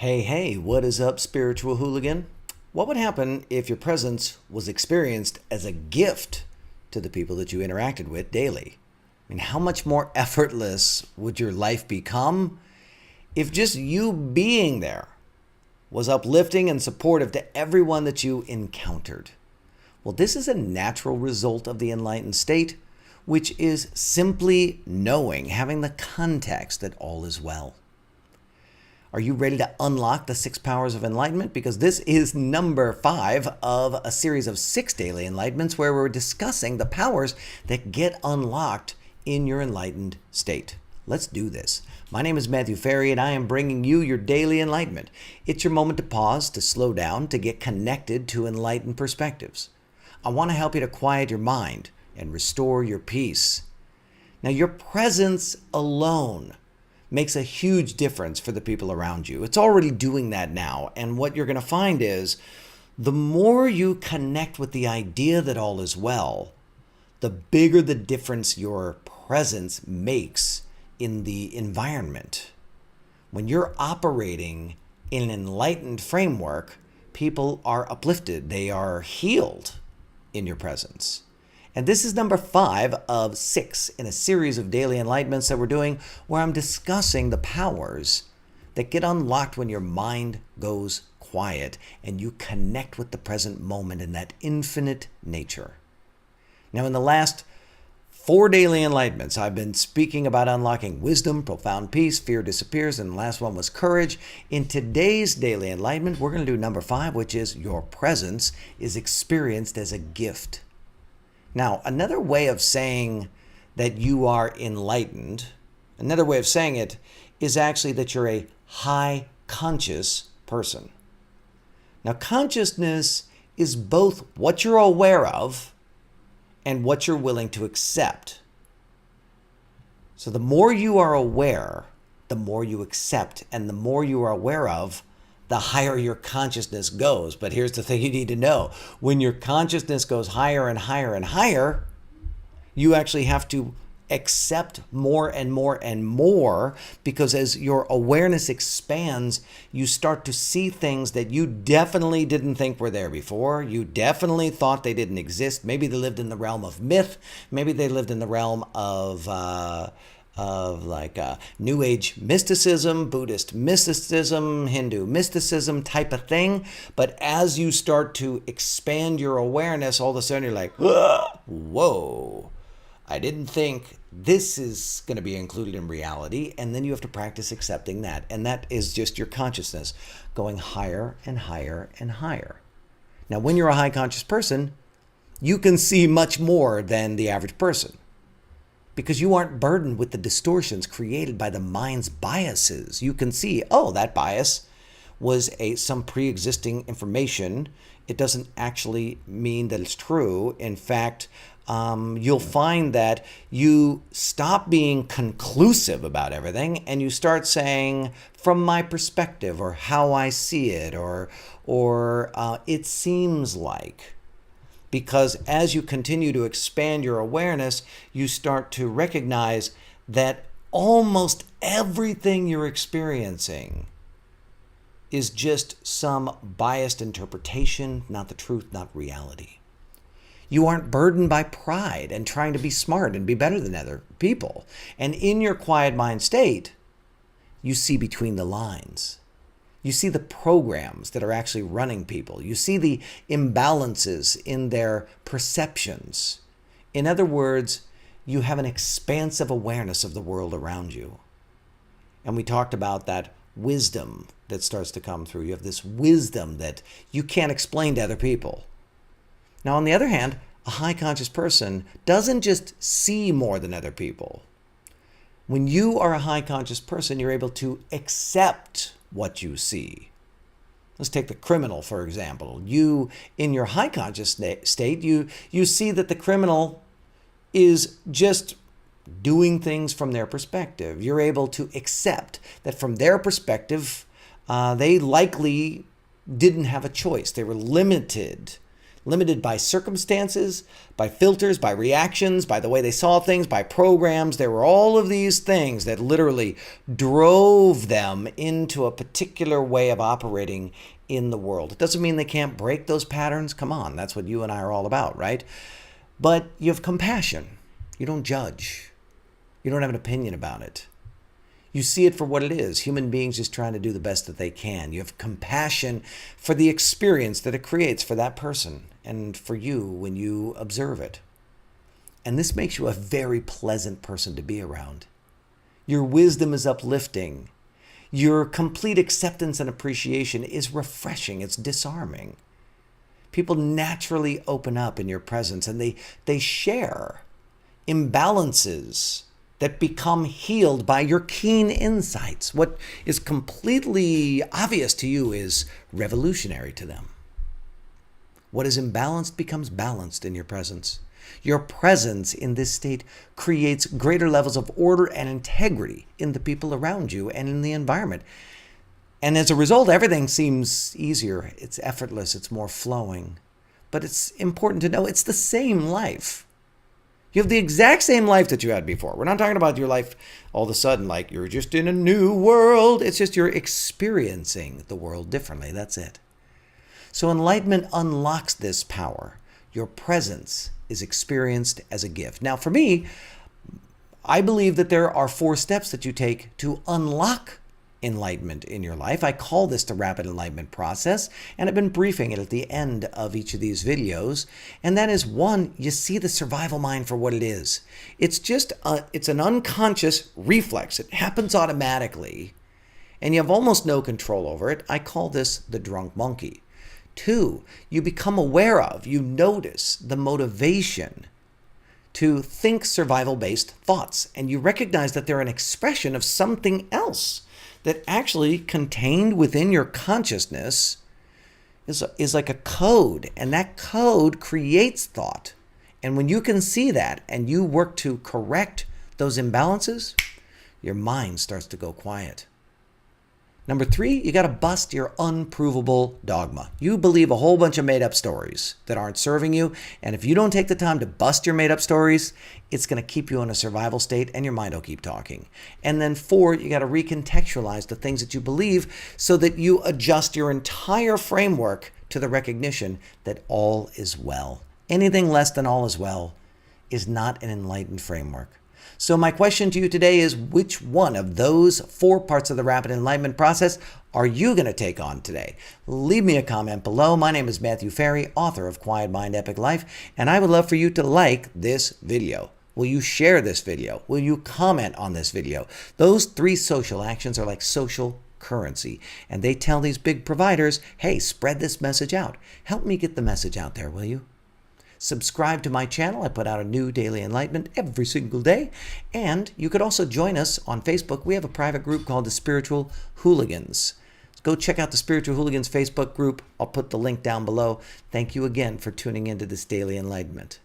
Hey, what is up, spiritual hooligan? What would happen if your presence was experienced as a gift to the people that you interacted with daily? I mean, how much more effortless would your life become if just you being there was uplifting and supportive to everyone that you encountered? Well, this is a natural result of the enlightened state, which is simply knowing, having the context that all is well. Are you ready to unlock the 6 powers of enlightenment? Because this is number 5 of a series of 6 daily enlightenments where we're discussing the powers that get unlocked in your enlightened state. Let's do this. My name is Matthew Ferry, and I am bringing you your daily enlightenment. It's your moment to pause, to slow down, to get connected to enlightened perspectives. I want to help you to quiet your mind and restore your peace. Now, your presence alone makes a huge difference for the people around you. It's already doing that now. And what you're going to find is the more you connect with the idea that all is well, the bigger the difference your presence makes in the environment. When you're operating in an enlightened framework, people are uplifted. They are healed in your presence. And this is number 5 of 6 in a series of daily enlightenments that we're doing where I'm discussing the powers that get unlocked when your mind goes quiet and you connect with the present moment and that infinite nature. Now, in the last 4 daily enlightenments, I've been speaking about unlocking wisdom, profound peace, fear disappears, and the last one was courage. In today's daily enlightenment, we're going to do number 5, which is your presence is experienced as a gift. Now, another way of saying that you are enlightened, another way of saying it is actually that you're a high conscious person. Now, consciousness is both what you're aware of and what you're willing to accept. So the more you are aware, the more you accept, and the more you are aware of, the higher your consciousness goes. But here's the thing you need to know. When your consciousness goes higher and higher and higher, you actually have to accept more and more and more, because as your awareness expands, you start to see things that you definitely didn't think were there before. You definitely thought they didn't exist. Maybe they lived in the realm of myth. Maybe they lived in the realm of New Age mysticism, Buddhist mysticism, Hindu mysticism type of thing. But as you start to expand your awareness, all of a sudden you're like, whoa, I didn't think this is going to be included in reality. And then you have to practice accepting that. And that is just your consciousness going higher and higher and higher. Now, when you're a high conscious person, you can see much more than the average person, because you aren't burdened with the distortions created by the mind's biases. You can see, oh, that bias was some pre-existing information. It doesn't actually mean that it's true. In fact, you'll find that you stop being conclusive about everything and you start saying, from my perspective, or how I see it, or it seems like. Because as you continue to expand your awareness, you start to recognize that almost everything you're experiencing is just some biased interpretation, not the truth, not reality. You aren't burdened by pride and trying to be smart and be better than other people. And in your quiet mind state, you see between the lines. You see the programs that are actually running people. You see the imbalances in their perceptions. In other words, you have an expansive awareness of the world around you. And we talked about that wisdom that starts to come through. You have this wisdom that you can't explain to other people. Now, on the other hand, a high conscious person doesn't just see more than other people. When you are a high conscious person, you're able to accept what you see. Let's take the criminal, for example. You, in your high conscious state, you see that the criminal is just doing things from their perspective. You're able to accept that from their perspective, they likely didn't have a choice. They were limited. limited by circumstances, by filters, by reactions, by the way they saw things, by programs. There were all of these things that literally drove them into a particular way of operating in the world. It doesn't mean they can't break those patterns. Come on, that's what you and I are all about, right? But you have compassion. You don't judge. You don't have an opinion about it. You see it for what it is. Human beings just trying to do the best that they can. You have compassion for the experience that it creates for that person and for you when you observe it. And this makes you a very pleasant person to be around. Your wisdom is uplifting. Your complete acceptance and appreciation is refreshing. It's disarming. People naturally open up in your presence and they share imbalances that become healed by your keen insights. What is completely obvious to you is revolutionary to them. What is imbalanced becomes balanced in your presence. Your presence in this state creates greater levels of order and integrity in the people around you and in the environment. And as a result, everything seems easier. It's effortless. It's more flowing. But it's important to know it's the same life. You have the exact same life that you had before. We're not talking about your life all of a sudden like you're just in a new world. It's just you're experiencing the world differently. That's it. So enlightenment unlocks this power. Your presence is experienced as a gift. Now, for me, I believe that there are 4 steps that you take to unlock enlightenment in your life. I call this the rapid enlightenment process, and I've been briefing it at the end of each of these videos. And that is 1, you see the survival mind for what it is. It's just it's an unconscious reflex. It happens automatically, and you have almost no control over it. I call this the drunk monkey. 2, you become aware of, you notice the motivation to think survival-based thoughts, and you recognize that they're an expression of something else that actually contained within your consciousness is like a code, and that code creates thought. And when you can see that and you work to correct those imbalances, your mind starts to go quiet. Number 3, you got to bust your unprovable dogma. You believe a whole bunch of made-up stories that aren't serving you, and if you don't take the time to bust your made-up stories, it's going to keep you in a survival state, and your mind will keep talking. And then 4, you got to recontextualize the things that you believe so that you adjust your entire framework to the recognition that all is well. Anything less than all is well is not an enlightened framework. So my question to you today is, which one of those 4 parts of the rapid enlightenment process are you going to take on today? Leave me a comment below. My name is Matthew Ferry, author of Quiet Mind, Epic Life, and I would love for you to like this video. Will you share this video? Will you comment on this video? Those 3 social actions are like social currency, and they tell these big providers, hey, spread this message out. Help me get the message out there, will you? Subscribe to my channel. I put out a new daily enlightenment every single day. And you could also join us on Facebook. We have a private group called the Spiritual Hooligans. Go check out the Spiritual Hooligans Facebook group. I'll put the link down below. Thank you again for tuning into this daily enlightenment.